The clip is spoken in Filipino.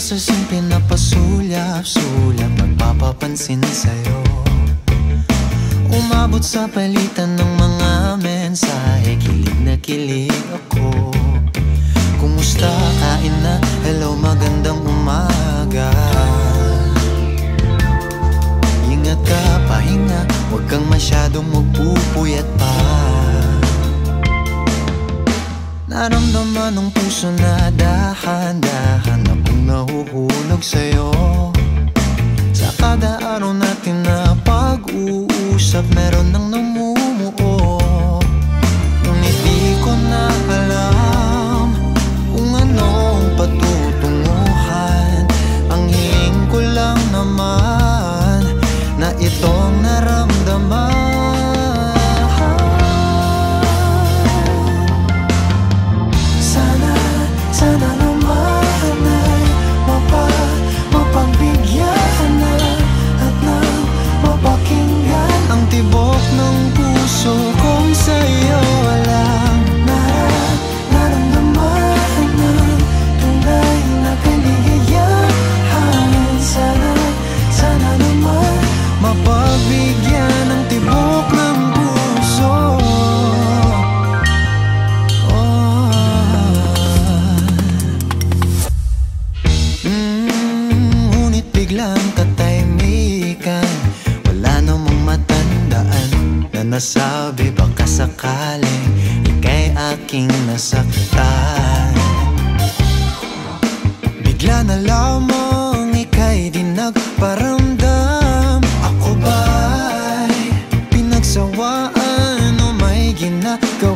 Processing pinapasulyap-sulyap, magpapapansin sa'yo. Umabot sa palitan ng mga mensahe, kilig na kilig ako. Kumusta, kain na, hello, magandang umaga. Ingat ka, pahinga, huwag kang masyadong magpupuyat pa. Naramdaman ng puso na dahan-dahan akong nahuhulog sa'yo. Sa kada araw natin na pag-uusap, meron nang namumuo. Ngunit di ko na alam kung anong patutunguhan. Ang hiling ko lang naman na itong naramdaman. Sana naman ay mapagbigyan na at nang mapakinggan ang tibok ng puso kong sa'yo walang naramdaman ng tunay na kaligayahan. Sana naman mapagbigyan ang tibok ng puso. Ngunit biglang katahimikan, wala namang matandaan na nasabi baka sakaling ika'y aking nasaktan. Bigla na lamang ika'y di nagparamdam. Ako ba'y pinagsawaan o may ginagawa?